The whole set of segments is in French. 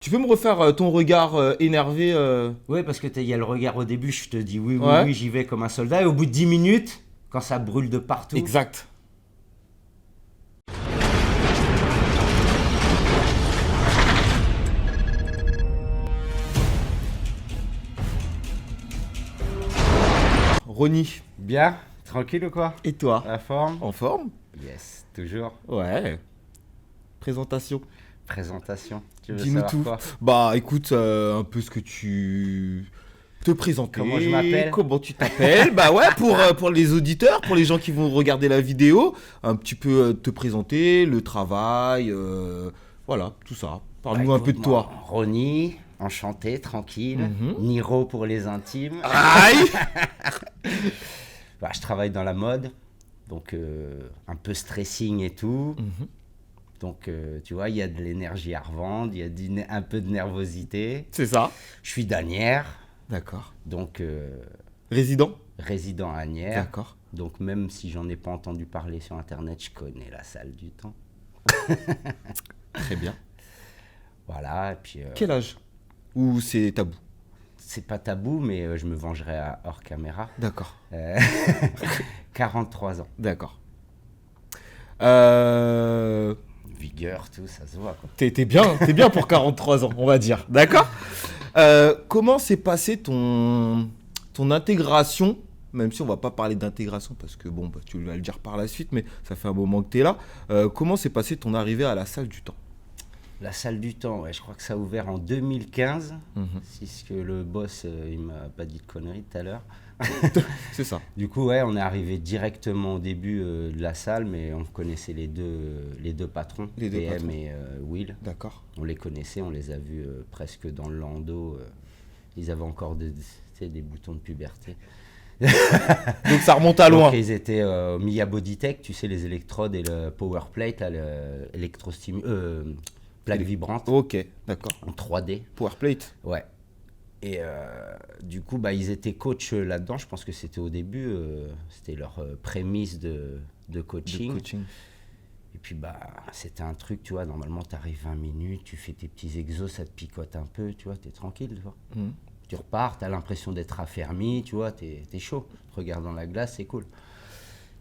Tu peux me refaire ton regard énervé Oui, parce que il y a le regard au début, je te dis oui, oui, Ouais. oui, j'y vais comme un soldat. Et au bout de 10 minutes, quand ça brûle de partout, Exact. Ronnie, bien, tranquille ou quoi? et toi? La forme? En forme? Yes, toujours. Ouais. Présentation. Présentation. Tu veux Dis-nous savoir tout. quoi? Bah écoute, un peu ce que tu te Comment je présenter, m'appelle? comment tu t'appelles. Bah ouais, pour les auditeurs, pour les gens qui vont regarder la vidéo, un petit peu te présenter, le travail, voilà, tout ça. Bah Parle-nous un peu écoute, de moi, toi. Ronnie, enchanté, tranquille. Mhm. Niro pour les intimes. Aïe. Bah, je travaille dans la mode, donc un peu stressing et tout. Mhm. Donc tu vois, il y a de l'énergie à revendre, il y a un peu de nervosité. C'est ça. Je suis d'Asnières, D'accord. donc Résident. résident à Asnières. D'accord. Donc même si j'en ai pas entendu parler sur internet, je connais la salle du temps. Très bien. Voilà, et puis Quel âge? Ou c'est tabou? c'est pas tabou, mais je me vengerai hors caméra. D'accord. Euh, 43 ans. D'accord. Euh... Vigueur, tout, ça se voit quoi. T'es bien pour 43 ans, on va dire. D'accord. Comment s'est passé ton intégration, même si on va pas parler d'intégration parce que bon, bah, tu vas le dire par la suite, mais ça fait un moment que tu es là. Comment s'est passé ton arrivée à la salle du temps? La salle du temps, ouais, je crois que ça a ouvert en 2015. Mhm. Si ce que le boss, il m'a pas dit de conneries tout à l'heure. C'est ça. Du coup, ouais, on est arrivé directement au début de la salle, mais on connaissait les deux patrons, Les deux PM patrons. et Will. D'accord. On les connaissait, on les a vus presque dans le landau. Ils avaient encore tu sais, des boutons de puberté. Donc ça remonte à Donc loin. ils étaient Mia Bodytech, tu sais, les électrodes et le power plate, là, plaque vibrante Ok, d'accord. en 3D. Powerplate. Ouais. Et du coup, bah, ils étaient coachs là-dedans. Je pense que c'était au début, c'était leur prémisse de coaching. De coaching. Et puis, bah, c'était un truc, tu vois, normalement, tu arrives 20 minutes, tu fais tes petits exos, ça te picote un peu, tu vois, tu es tranquille, tu vois. Mhm. Tu repars, tu as l'impression d'être affermi, tu vois, tu es chaud. Tu regardes dans la glace, c'est cool.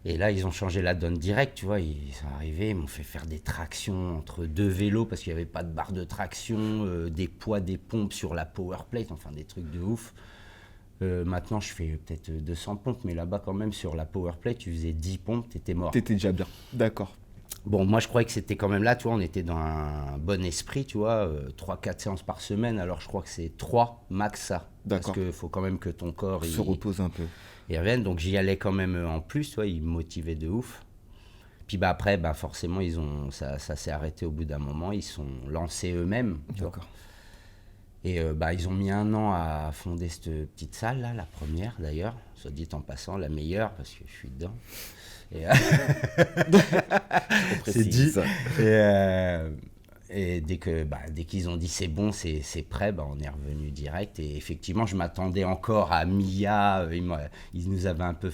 Et là, ils ont changé la donne direct, tu vois. Ils sont arrivés, ils m'ont fait faire des tractions entre deux vélos parce qu'il n'y avait pas de barre de traction, des poids, des pompes sur la power plate, enfin des trucs de ouf. Maintenant, je fais peut-être 200 pompes, mais là-bas, quand même, sur la power plate, tu faisais 10 pompes, t'étais mort. T'étais déjà bien. D'accord. Bon, moi, je croyais que c'était quand même là, tu vois, on était dans un bon esprit, tu vois, 3-4 séances par semaine, alors je crois que c'est 3 max ça. Parce D'accord. qu'il faut quand même que ton corps Se repose un peu. il revienne, donc j'y allais quand même en plus, tu vois, ils me motivaient de ouf. Puis bah après, bah forcément, ça s'est arrêté au bout d'un moment, ils sont lancés eux-mêmes, tu vois. D'accord. Et bah, ils ont mis 1 an à fonder cette petite salle, là, la première d'ailleurs, soit dit en passant, la meilleure, parce que je suis dedans. Et, On c'est précise dit. ça. Et dès qu'ils ont dit c'est bon, c'est prêt, bah, on est revenu direct. Et effectivement, je m'attendais encore à Mia. Ils nous avaient un peu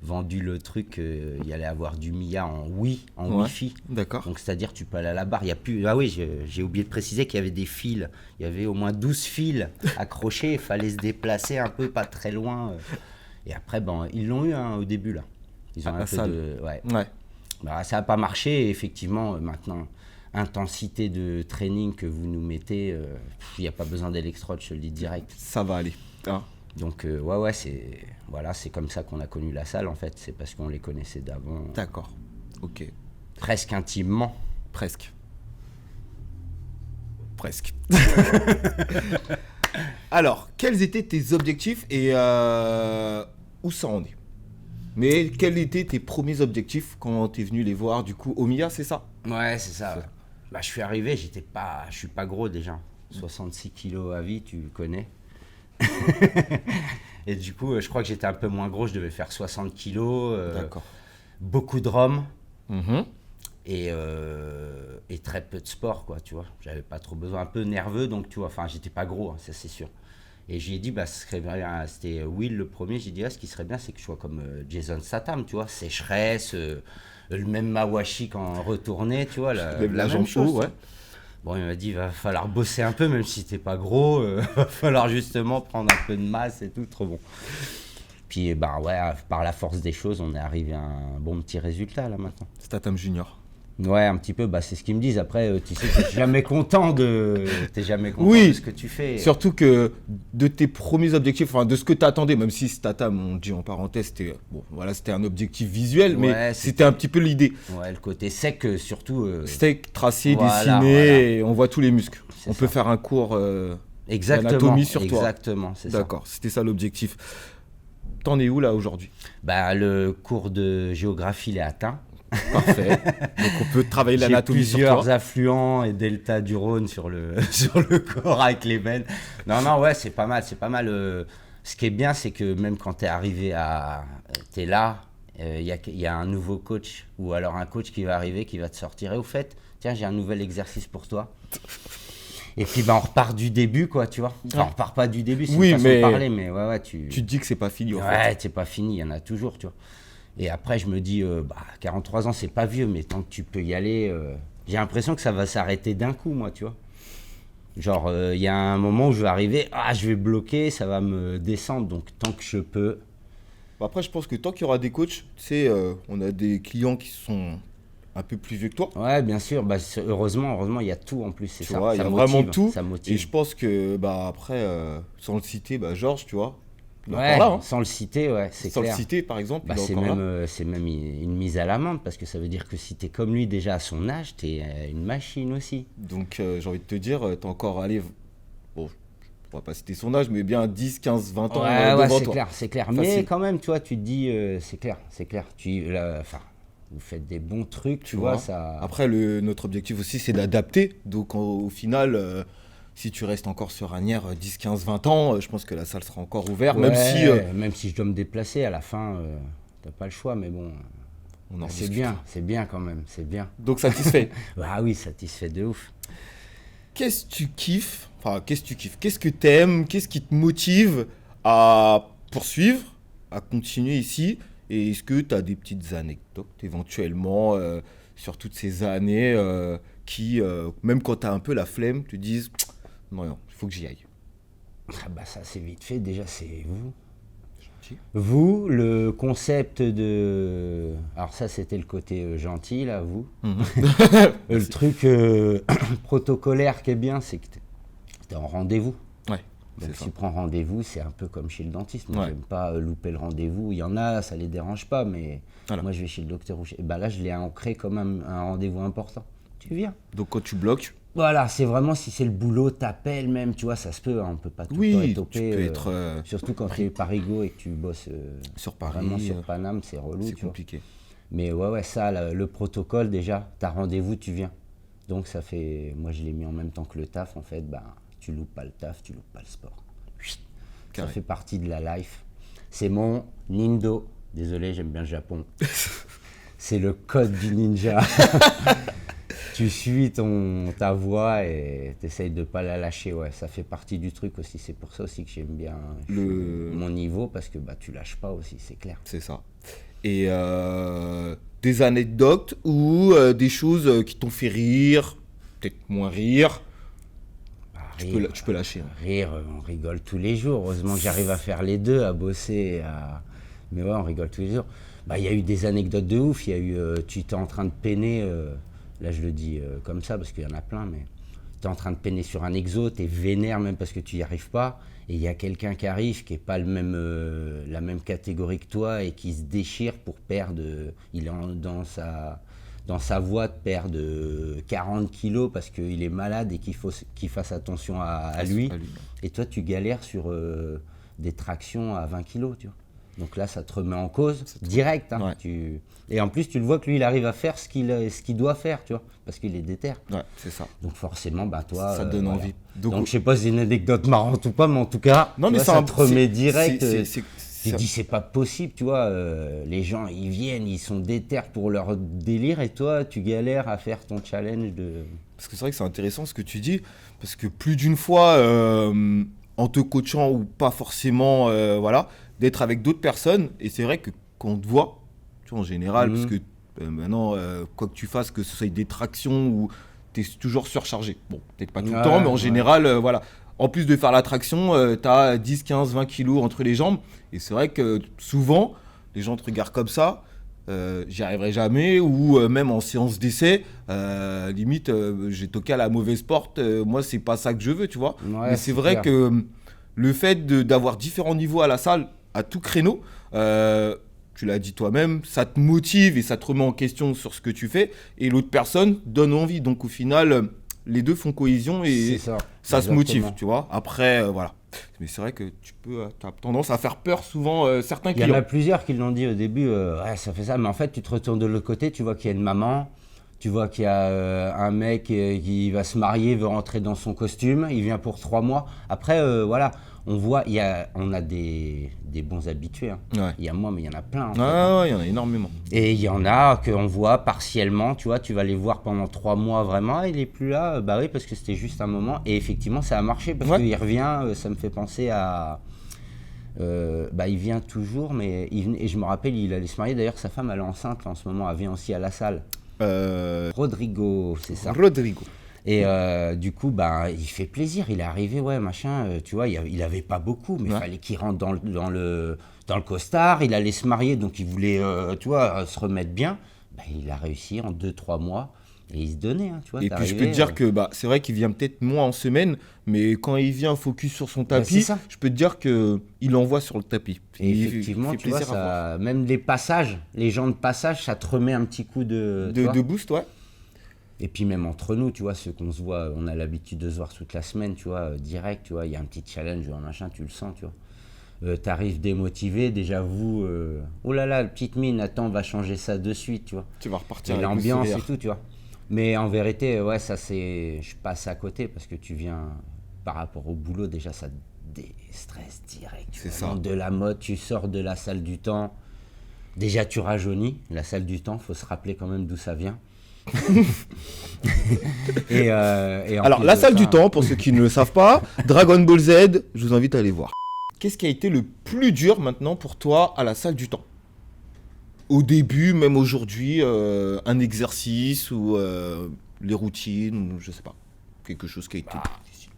vendu le truc. Il y allait avoir du Mia en Ouais. Wi-Fi. D'accord. Donc, c'est-à-dire, tu peux aller à la barre. Il y a plus. Ah oui, j'ai oublié de préciser qu'il y avait des fils. Il y avait au moins 12 fils accrochés. Il fallait se déplacer un peu, pas très loin. Et après, ben, ils l'ont eu hein, au début, là. Ils ont À un la peu salle. de. Ouais. Ouais. Bah, ça n'a pas marché. Et effectivement, maintenant, intensité de training que vous nous mettez, il n'y a pas besoin d'électrode, je te le dis direct. Ça va aller. Hein. Donc, ouais, c'est comme ça qu'on a connu la salle, en fait. C'est parce qu'on les connaissait d'avant, D'accord. Ok. presque intimement. Presque. Presque. Alors, quels étaient tes objectifs et où ça en est? Mais quels étaient tes premiers objectifs quand tu es venu les voir du coup au MIA, c'est ça? Ouais, c'est ça. Ouais. Bah, je suis arrivé, je suis pas gros déjà. 66 kilos à vie, tu connais. Et du coup, je crois que j'étais un peu moins gros, je devais faire 60 kilos. D'accord. Beaucoup de rhum Mhm. et très peu de sport, quoi, tu vois. J'avais pas trop besoin, un peu nerveux, donc tu vois, enfin, j'étais pas gros, hein, ça c'est sûr. Et j'ai dit, bah, ce serait bien, c'était Will le premier, j'ai dit, ah, ce qui serait bien, c'est que je sois comme Jason Statham, tu vois, sécheresse, le même Mawashi quand retourné, tu vois, Lève la la jambe même chose. haut, ouais. Bon, il m'a dit, il va falloir bosser un peu, même si t'es pas gros, va falloir justement prendre un peu de masse et tout, trop bon. Puis, bah ouais, par la force des choses, on est arrivé à un bon petit résultat, là, maintenant. Statham Junior. Ouais, un petit peu, bah c'est ce qu'ils me disent. Après, tu sais, t'es jamais content Oui. de ce que tu fais. Surtout que de tes premiers objectifs, enfin de ce que tu attendais, même si Statham, on dit en parenthèse, c'était bon, voilà, c'était un objectif visuel, mais Ouais, c'était un petit peu l'idée. Ouais, le côté sec, surtout. Steak tracé, Voilà, dessiné, voilà. et on voit tous les muscles. C'est On peut ça. faire un cours Exactement. d'anatomie sur toi. Exactement, c'est ça. D'accord, c'était ça l'objectif. T'en es où là aujourd'hui? Bah, le cours de géographie, il est atteint. Parfait. Donc on peut travailler J'ai l'anatomie sur plusieurs toi. affluents et delta du Rhône sur le, sur le corps avec les veines. Non, ouais, c'est pas mal. C'est pas mal. Ce qui est bien, c'est que même quand t'es arrivé à. T'es là, il y a un nouveau coach ou alors un coach qui va arriver, qui va te sortir. Et au fait, tiens, j'ai un nouvel exercice pour toi. Et puis, bah, on repart du début, quoi, tu vois. Enfin, on repart pas du début, c'est Oui, une façon mais de parler, mais ouais, Tu te dis que c'est pas fini en fait. Ouais, c'est pas fini, il y en a toujours, tu vois. Et après, je me dis, 43 ans, c'est pas vieux, mais tant que tu peux y aller, j'ai l'impression que ça va s'arrêter d'un coup, moi, tu vois. Genre, il y a un moment où je vais arriver, je vais bloquer, ça va me descendre, donc tant que je peux. Bah, après, je pense que tant qu'il y aura des coachs, tu sais, on a des clients qui sont un peu plus vieux que toi. Ouais, bien sûr, bah, heureusement, il y a tout en plus, c'est Tu ça. vois, il y Ça a motive, vraiment tout. Ça Et motive. je pense que, bah, après, sans le citer, bah, Georges, tu vois, il est Ouais, encore là. Hein. sans le citer, ouais, c'est Sans clair. le citer, par exemple, Bah, il est c'est encore là. même, c'est même une mise à l'amende, parce que ça veut dire que si t'es comme lui déjà à son âge, t'es une machine aussi. Donc, j'ai envie de te dire, t'es encore allé, bon, on va pas citer son âge, mais bien 10, 15, 20 ans Ouais, devant c'est toi. clair, c'est clair. Mais Facile. quand même, tu vois, tu te dis, c'est clair. Enfin, vous faites des bons trucs, tu vois, ça. Après, notre objectif aussi, c'est d'adapter. Donc, au final, si tu restes encore sur Asnières 10, 15, 20 ans, je pense que la salle sera encore ouverte. Ouais, Même si même si je dois me déplacer à la fin, t'as pas le choix, mais bon, on en c'est rediscutera. bien quand même, c'est bien. Donc, satisfait. Ah oui, satisfait de ouf. Qu'est-ce que tu kiffes? Enfin, qu'est-ce que tu kiffes? Qu'est-ce que t'aimes? Qu'est-ce qui te motive à poursuivre, à continuer ici? Et est-ce que tu as des petites anecdotes éventuellement sur toutes ces années qui, même quand tu as un peu la flemme, te disent non, il faut que j'y aille. Ah bah ça c'est vite fait, déjà c'est vous. Gentil. Vous, le concept de... Alors ça c'était le côté gentil là, vous. Le truc protocolaire qui est bien, c'est que t'es en rendez-vous. Ouais, Donc c'est si ça. tu prends rendez-vous, c'est un peu comme chez le dentiste. Moi, Ouais. j'aime pas louper le rendez-vous. Il y en a, ça les dérange pas, mais Voilà. moi, je vais chez le docteur. Et ben là, je l'ai ancré comme un rendez-vous important. Tu viens. Donc quand tu bloques, Voilà, c'est vraiment si c'est le boulot, t'appelles même, tu vois, ça se peut. Hein, on peut pas tout le temps oui, être tu topé, peux être surtout quand tu es parigo et que tu bosses sur vraiment Paris, sur Paname, c'est relou, c'est tu vois. compliqué. Mais ouais, ça, le protocole déjà, t'as rendez-vous, tu viens. Donc ça fait, moi je l'ai mis en même temps que le taf, en fait, ben, tu loupes pas le taf, tu loupes pas le sport. Ça Carré. fait partie de la life. C'est mon Nindo. Désolé, j'aime bien le Japon. C'est le code du ninja. Tu suis ta voix et t'essayes de pas la lâcher. Ouais, ça fait partie du truc aussi. C'est pour ça aussi que j'aime bien mon niveau, parce que bah, tu lâches pas aussi, c'est clair. C'est ça. Et des anecdotes ou des choses qui t'ont fait rire, peut-être moins rire. Bah, Tu peux lâcher. Hein. Rire, on rigole tous les jours. Heureusement que j'arrive à faire les deux, à bosser. Mais ouais, on rigole tous les jours. Bah, il y a eu des anecdotes de ouf. Il y a eu, tu étais en train de peiner, là je le dis comme ça parce qu'il y en a plein, mais tu es en train de peiner sur un exo, tu es vénère même parce que tu n'y arrives pas. Et il y a quelqu'un qui arrive qui n'est pas la même catégorie que toi et qui se déchire pour perdre. Il est dans sa voie de perdre 40 kilos parce qu'il est malade et qu'il faut qu'il fasse attention à lui. Et toi, tu galères sur des tractions à 20 kilos, tu vois. Donc là, ça te remet en cause direct. Hein. Ouais. Et en plus, tu le vois que lui, il arrive à faire ce qu'il doit faire, tu vois, parce qu'il est déter. Ouais, c'est ça. Donc forcément, bah toi, ça te donne envie. Donc je sais pas si c'est une anecdote marrante ou pas, mais en tout cas, non, mais vois, ça te remet direct. Tu dis c'est pas possible, tu vois. Les gens, ils viennent, ils sont déter pour leur délire, et toi, tu galères à faire ton challenge de. Parce que c'est vrai que c'est intéressant ce que tu dis, parce que plus d'une fois, en te coachant ou pas forcément, voilà, d'être avec d'autres personnes, et c'est vrai que quand on te voit, tu vois, en général, parce que maintenant, quoi que tu fasses, que ce soit des tractions ou t'es toujours surchargé. Bon, peut-être pas tout le Ouais, temps, mais en ouais. général, voilà. En plus de faire la traction, t'as 10, 15, 20 kilos entre les jambes. Et c'est vrai que souvent, les gens te regardent comme ça. J'y arriverai jamais, ou même en séance d'essai, limite, j'ai toqué à la mauvaise porte. Moi, c'est pas ça que je veux, tu vois. Ouais, Mais c'est vrai clair. que le fait d'avoir différents niveaux à la salle, à tout créneau, tu l'as dit toi-même, ça te motive et ça te remet en question sur ce que tu fais, et l'autre personne donne envie. Donc au final, les deux font cohésion C'est et ça. ça se motive, Exactement. tu vois. Après, voilà. Mais c'est vrai que tu as tendance à faire peur souvent certains Il y en a clients. plusieurs qui l'ont dit au début, ouais, ça fait ça, mais en fait, tu te retournes de l'autre côté, tu vois qu'il y a une maman, tu vois qu'il y a un mec qui va se marier, veut rentrer dans son costume, il vient pour 3 mois. Après, voilà, on voit, on a des bons habitués, hein. Ouais. Il y a moi, mais il y en a plein, en fait, hein. Ah ouais, il y en a énormément. Et il y en a qu'on voit partiellement, tu vois, tu vas les voir pendant 3 mois vraiment, ah, il est plus là, bah oui, parce que c'était juste un moment. Et effectivement, ça a marché, parce Ouais. qu'il revient, ça me fait penser à... bah, il vient toujours, mais et je me rappelle, il allait se marier. D'ailleurs, sa femme, elle est enceinte là, en ce moment. Elle vient aussi à la salle. Rodrigo, c'est ça. Rodrigo. Et du coup, bah, il fait plaisir. Il est arrivé, ouais, machin. Tu vois, il avait pas beaucoup, mais il Ouais. fallait qu'il rentre dans le costard. Il allait se marier, donc il voulait, tu vois, se remettre bien. Bah, il a réussi en 2-3 mois. Et il se donnait, hein, tu vois. Et t'es puis je peux te arrivé, dire que bah, c'est vrai qu'il vient peut-être moins en semaine, mais quand il vient focus sur son Bah, c'est tapis, ça. je peux te dire qu'il envoie sur le tapis. Et Il effectivement, fait tu vois, plaisir à voir. ça, même les passages, les gens de passage, ça te remet un petit coup de... tu vois. De boost, ouais. Et puis même entre nous, tu vois, ceux qu'on se voit, on a l'habitude de se voir toute la semaine, tu vois, direct, tu vois, il y a un petit challenge ou un machin, tu le sens, tu vois. T'arrives démotivé, déjà vous, oh là là, petite mine, attends, on va changer ça de suite, tu vois. Tu vas repartir Et avec le l'ambiance et sourire. tout, tu vois. Mais en vérité, ouais, ça c'est, je passe à côté parce que tu viens, par rapport au boulot, déjà ça te déstresse direct. Tu C'est vois. ça. Monde de la mode, tu sors de la salle du temps, déjà tu rajeunis, la salle du temps, faut se rappeler quand même d'où ça vient. Et en Alors, plus la de salle ça, du temps, pour ceux qui ne le savent pas, Dragon Ball Z, je vous invite à aller voir. Qu'est-ce qui a été le plus dur maintenant pour toi à la salle du temps? Au début, même aujourd'hui, un exercice ou les routines, ou je sais pas. Quelque chose qui a été difficile.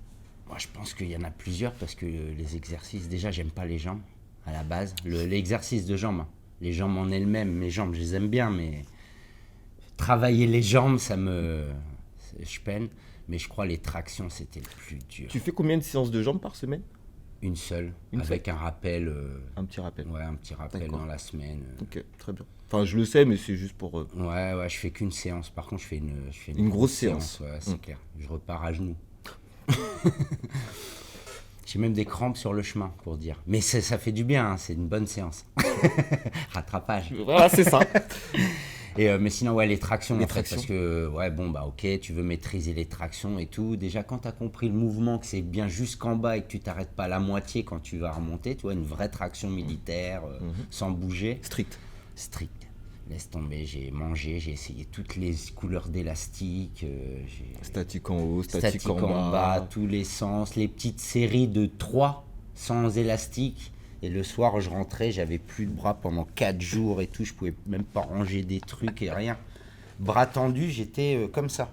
moi je pense qu'il y en a plusieurs parce que les exercices, déjà j'aime pas les jambes à la base. L'exercice de jambes, hein. Les jambes en elles-mêmes, mes jambes je les aime bien, mais travailler les jambes, je peine. Mais je crois les tractions c'était le plus dur. Tu fais combien de séances de jambes par semaine? Une seule, Une avec un rappel, Un petit rappel. ouais, un petit rappel D'accord. dans la semaine. Ok, très bien. Enfin, je le sais, mais c'est juste pour... Ouais, ouais, je fais qu'une séance. Par contre, je fais Une grosse séance. Ouais, c'est clair. Je repars à genoux. J'ai même des crampes sur le chemin, pour dire. Mais ça fait du bien, hein, c'est une bonne séance. Rattrapage. Voilà, c'est ça. Mais sinon, ouais, les tractions, Les en fait, tractions. parce que, ouais, bon, bah, ok, tu veux maîtriser les tractions et tout. Déjà, quand tu as compris le mouvement, que c'est bien jusqu'en bas et que tu t'arrêtes pas à la moitié quand tu vas remonter, tu vois, une vraie traction militaire, sans bouger, Strict. strict. Laisse tomber, j'ai mangé, j'ai essayé toutes les couleurs d'élastique, Statique en haut, statique statique en en bas. bas, tous les sens, les petites séries de 3 sans élastique. Et le soir, je rentrais, j'avais plus de bras pendant 4 jours et tout, je pouvais même pas ranger des trucs et rien. Bras tendus, j'étais comme ça.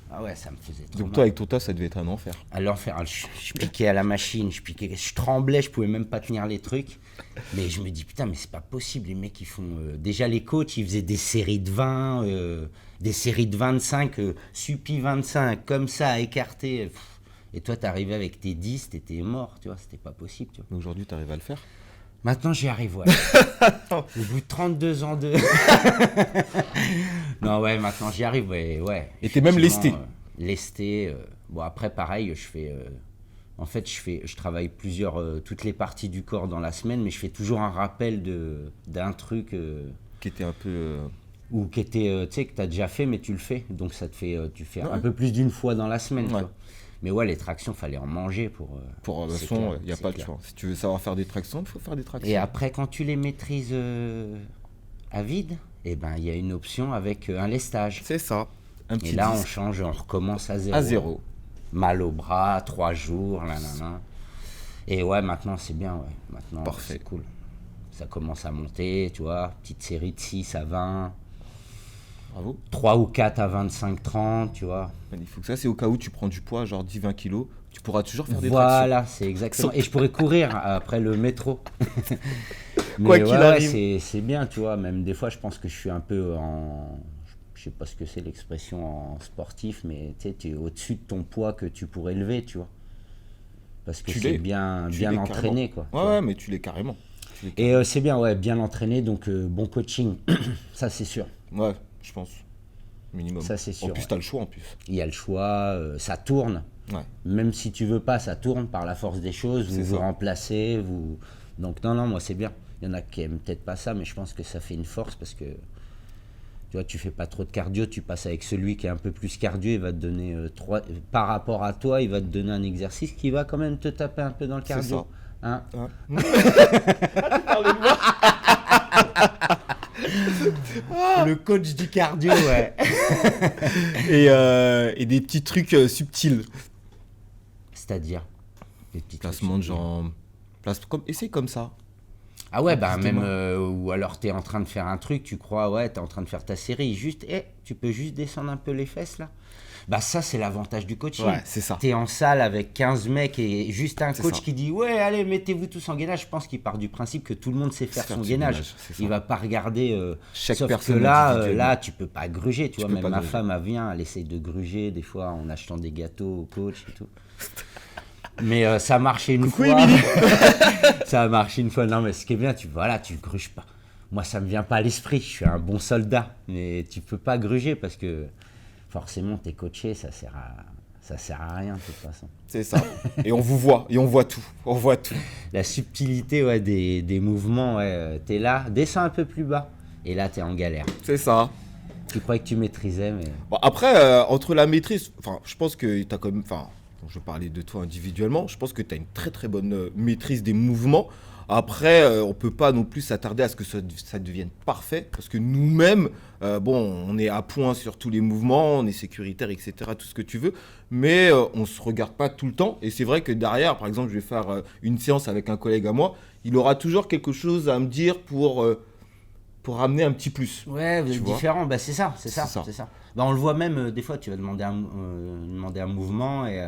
Ah ouais, ça me faisait trop Donc mal. toi, avec ton tas, ça devait être un enfer. À l'enfer, je piquais à la machine, je tremblais, je pouvais même pas tenir les trucs. Mais je me dis, putain, mais c'est pas possible, les mecs, ils font... déjà, les coachs, ils faisaient des séries de 20, des séries de 25, suppi 25, comme ça, écarté. Pff. Et toi, t'arrivais avec tes 10, t'étais mort, tu vois, c'était pas possible, tu vois. Mais aujourd'hui, tu arrives à le faire. Maintenant, j'y arrive, ouais. Au bout de 32 ans de... Non, ouais, maintenant, j'y arrive, ouais. Ouais. Et t'es même lesté. Lesté. Bon, après, pareil, je fais... En fait, je travaille toutes les parties du corps dans la semaine, mais je fais toujours un rappel d'un truc Qui était un peu... ou qui était, tu sais, que tu as déjà fait, mais tu le fais. Donc, ça te fait, tu fais Ouais. un peu plus d'une fois dans la semaine. Ouais. Tu vois. Mais ouais, les tractions, fallait en manger pour. Pour de toute c'est façon, clair, il n'y a c'est pas de clair. choix. Si tu veux savoir faire des tractions, il faut faire des tractions. Et après, quand tu les maîtrises à vide, eh ben, il y a une option avec un lestage. C'est ça. Un petit Et là, on disque change, on recommence à zéro. à zéro. Mal au bras, 3 jours, nanana. Et ouais, maintenant, c'est bien, ouais. Maintenant, Parfait. c'est cool. Ça commence à monter, tu vois. Petite série de 6 à 20. Bravo. 3 ou 4 à 25-30, tu vois. Magnifique. Ça, c'est au cas où tu prends du poids, genre 10-20 kilos. Tu pourras toujours faire des tractions. Voilà, c'est exactement. Et je pourrais courir après le métro. Quoi Mais qu'il ouais, arrive. c'est bien, tu vois. Même des fois, je pense que je suis un peu en. Je sais pas ce que c'est l'expression en sportif, mais tu sais, tu es au-dessus de ton poids que tu pourrais lever, tu vois. Parce que Tu c'est l'es. bien, Tu bien l'es entraîné, carrément. quoi. Tu Ouais, vois. ouais, mais tu l'es carrément. Tu l'es Et carrément. c'est bien, ouais, bien entraîné, donc bon coaching, ça c'est sûr. Ouais, je pense. Minimum. Ça c'est En sûr. plus, Ouais. t'as le choix en plus. Il y a le choix, ça tourne. Ouais. Même si tu veux pas, ça tourne par la force des choses. C'est Vous vous ça. remplacez, vous. Donc non, non, moi c'est bien. Il y en a qui aiment peut-être pas ça, mais je pense que ça fait une force parce que tu vois, tu fais pas trop de cardio, tu passes avec celui qui est un peu plus cardio, il va te donner par rapport à toi, il va te donner un exercice qui va quand même te taper un peu dans le C'est cardio. ça. Hein. Ouais. Le coach du cardio, ouais. Et des petits trucs subtils. C'est-à-dire des petits trucs Placement de subtils. jambes. Essaye comme ça. Ah ouais, bah Plus de même, main. ou alors t'es en train de faire un truc, tu crois, ouais, t'es en train de faire ta série, juste, tu peux juste descendre un peu les fesses là. Bah ça, c'est l'avantage du coaching. Ouais, c'est ça. T'es en salle avec 15 mecs et juste un C'est coach ça. qui dit, ouais, allez, mettez-vous tous en gainage. Je pense qu'il part du principe que tout le monde sait faire son gainage. c'est ça. Il va pas regarder. Chaque Sauf que personne là, individuellement. là, tu peux pas gruger. Tu vois, peux même pas ma gruger. femme, elle vient, elle essaye de gruger des fois en achetant des gâteaux au coach et tout. Mais ça a marché une Coucou, fois. Émilie. Ça a marché une fois. Non, mais ce qui est bien, tu gruges pas. Moi, ça me vient pas à l'esprit. Je suis un bon soldat. Mais tu peux pas gruger parce que forcément, t'es coaché, ça sert à rien de toute façon. C'est ça. Et on vous voit. Et on voit tout. On voit tout. La subtilité ouais, des mouvements, ouais, t'es là, descends un peu plus bas. Et là, t'es en galère. C'est ça. Tu croyais que tu maîtrisais, mais. Bon, après, entre la maîtrise, enfin, je pense que tu as quand même, enfin, bon, je vais parler de toi individuellement, je pense que tu as une très très bonne maîtrise des mouvements. Après, on peut pas non plus s'attarder à ce que ça devienne parfait, parce que nous-mêmes, bon, on est à point sur tous les mouvements, on est sécuritaire, etc., tout ce que tu veux, mais on se regarde pas tout le temps. Et c'est vrai que derrière, par exemple, je vais faire une séance avec un collègue à moi, il aura toujours quelque chose à me dire pour ramener un petit plus. Ouais, vous Tu êtes vois. différents, bah c'est ça, c'est ça, C'est ça. c'est ça. Bah on le voit même, des fois, tu vas demander demander un mouvement et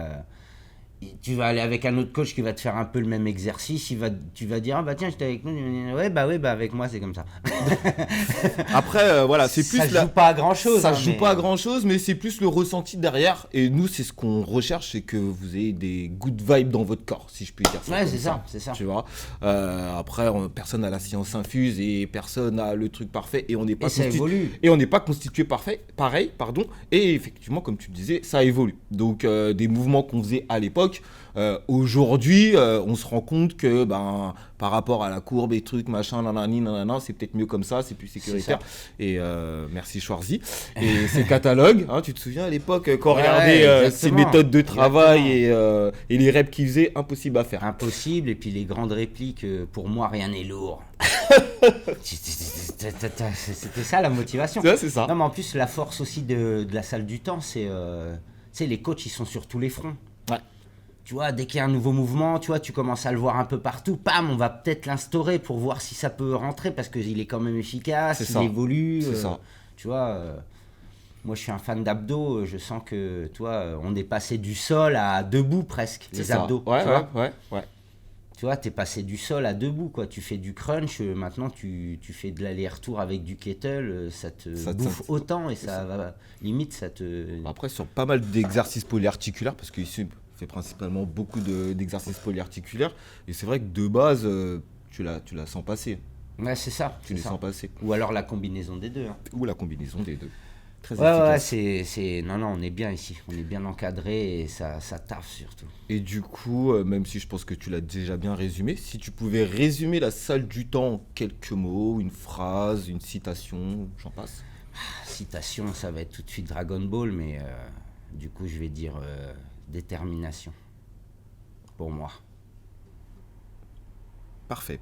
tu vas aller avec un autre coach qui va te faire un peu le même exercice, tu vas dire, ah bah tiens, j'étais avec nous, ouais, bah avec moi, c'est comme ça. Après, voilà, c'est plus ça joue pas à grand chose. Ça joue pas à grand chose, mais c'est plus le ressenti derrière. Et nous, c'est ce qu'on recherche, c'est que vous ayez des good vibes dans votre corps, si je puis dire ça. Ouais, comme c'est ça, c'est ça. Tu vois. Après, personne n'a la science infuse et personne n'a le truc parfait et on n'est pas Et ça évolue. et on n'est pas constitué parfait, pareil, pardon. Et effectivement, comme tu le disais, ça évolue. Donc, des mouvements qu'on faisait à l'époque, aujourd'hui, on se rend compte que, par rapport à la courbe et trucs, machin, nanani, nanana, c'est peut-être mieux comme ça, c'est plus sécuritaire. Et merci Schwarzy. Et ces catalogues, hein, tu te souviens à l'époque, quand on Ouais, regardait ces exactement. méthodes de travail et les reps qu'ils faisaient, impossible à faire. Impossible, et puis les grandes répliques, pour moi, rien n'est lourd. C'était ça la motivation. Ouais, c'est ça. Non, mais en plus, la force aussi de la salle du temps, c'est. Tu sais, les coachs, ils sont sur tous les fronts. Ouais. Tu vois, dès qu'il y a un nouveau mouvement, tu vois, tu commences à le voir un peu partout. Pam, on va peut-être l'instaurer pour voir si ça peut rentrer parce qu'il est quand même efficace, C'est il ça. évolue. C'est ça. Tu vois, moi je suis un fan d'abdos. Je sens que, toi, on est passé du sol à debout presque, C'est les ça. abdos. Ouais, tu vois. ouais. Tu vois, t'es passé du sol à debout, quoi. Tu fais du crunch, maintenant tu fais de l'aller-retour avec du kettle, ça te bouffe autant et ça va, limite, ça te... Après, sur pas mal d'exercices polyarticulaires, parce qu'ici, on fait principalement beaucoup d'exercices polyarticulaires, et c'est vrai que de base, tu la sens passer. Ouais, c'est ça. Tu c'est les ça. sens passer. Ou alors la combinaison des deux. Hein. Ou la combinaison des deux. Très Ouais, efficace. Non, on est bien ici. On est bien encadré et ça taffe surtout. Et du coup, même si je pense que tu l'as déjà bien résumé, si tu pouvais résumer la salle du temps en quelques mots, une phrase, une citation, j'en passe. Citation, ça va être tout de suite Dragon Ball, mais du coup, je vais dire détermination. Pour moi. Parfait.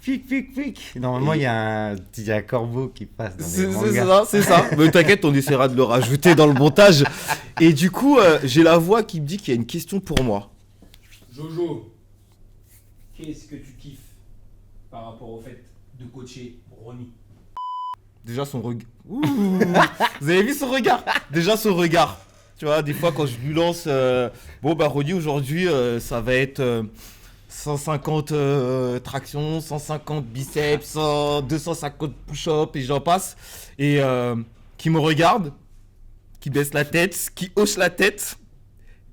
Pic. Normalement, il y a un corbeau qui passe dans les C'est mangas. ça, c'est ça. Mais t'inquiète, on essaiera de le rajouter dans le montage. Et du coup, j'ai la voix qui me dit qu'il y a une question pour moi. Jojo, qu'est-ce que tu kiffes par rapport au fait de coacher Ronnie? Déjà son regard. Vous avez vu son regard? Déjà son regard. Tu vois, des fois quand je lui lance, bon bah Rodi aujourd'hui ça va être 150 tractions, 150 biceps, 250 push-ups et j'en passe. Et qui me regarde, qui baisse la tête, qui hoche la tête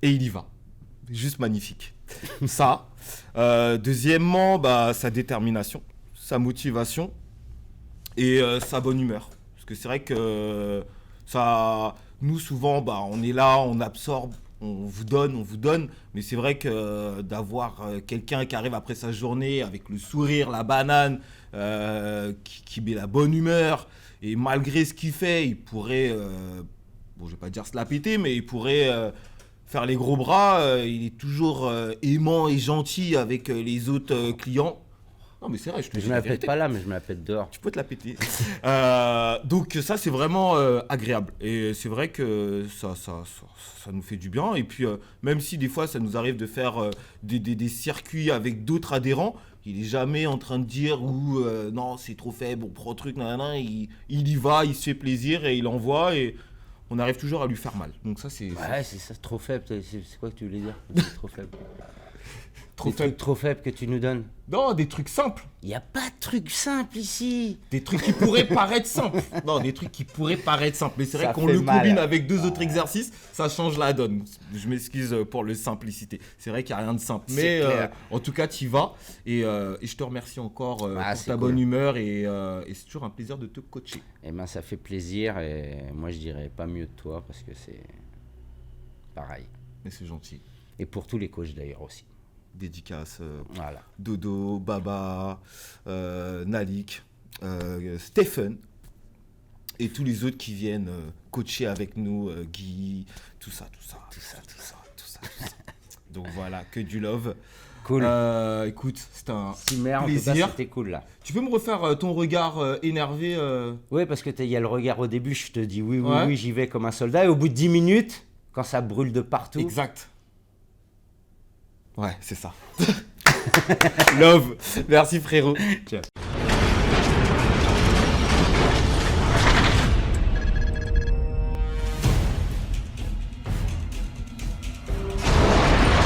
et il y va. Juste magnifique. Ça. Deuxièmement, bah, sa détermination, sa motivation et sa bonne humeur. Parce que c'est vrai que ça, nous souvent, bah, on est là, on absorbe, on vous donne. Mais c'est vrai que d'avoir quelqu'un qui arrive après sa journée avec le sourire, la banane, qui met la bonne humeur, et malgré ce qu'il fait, il pourrait, bon, je vais pas dire se la péter, mais il pourrait faire les gros bras. Il est toujours aimant et gentil avec les autres clients. Non mais c'est vrai, je te dis Je me la la pète vérité. pas là, mais je me la pète dehors. Tu peux te la péter. Donc ça c'est vraiment agréable. Et c'est vrai que ça nous fait du bien. Et puis même si des fois ça nous arrive de faire des circuits avec d'autres adhérents, il est jamais en train de dire ou non c'est trop faible, on prend le truc, nanana. Il y va, il se fait plaisir et il envoie et on arrive toujours à lui faire mal. Donc ça c'est Ouais, c'est ça, trop faible. C'est quoi que tu voulais dire? C'est trop faible. trop Des faible. trucs trop faibles que tu nous donnes. Non, des trucs simples. Il n'y a pas de truc simple ici. Des trucs qui pourraient paraître simples. Non, des trucs qui pourraient paraître simples. Mais c'est vrai Ça qu'on fait le mal. combine avec deux autres exercices, ça change la donne. Je m'excuse pour le simplicité. C'est vrai qu'il n'y a rien de simple. C'est Mais clair. en tout cas, tu y vas. Et je te remercie encore pour c'est ta cool. bonne humeur. Et c'est toujours un plaisir de te coacher. Eh ben, ça fait plaisir et moi je dirais pas mieux de toi parce que c'est pareil. Mais c'est gentil. Et pour tous les coachs d'ailleurs aussi. Dédicace. Voilà. Dodo, Baba, Nalik, Stephen et tous les autres qui viennent coacher avec nous, Guy, tout ça. Donc voilà, que du love. Cool. Écoute, c'était un Super, en tout cas plaisir. c'était cool là. Tu peux me refaire ton regard énervé Oui, parce que il y a le regard au début, je te dis oui, Ouais. oui, j'y vais comme un soldat. Et au bout de 10 minutes, quand ça brûle de partout, Exact. Ouais, c'est ça. Love. Merci frérot. Ciao.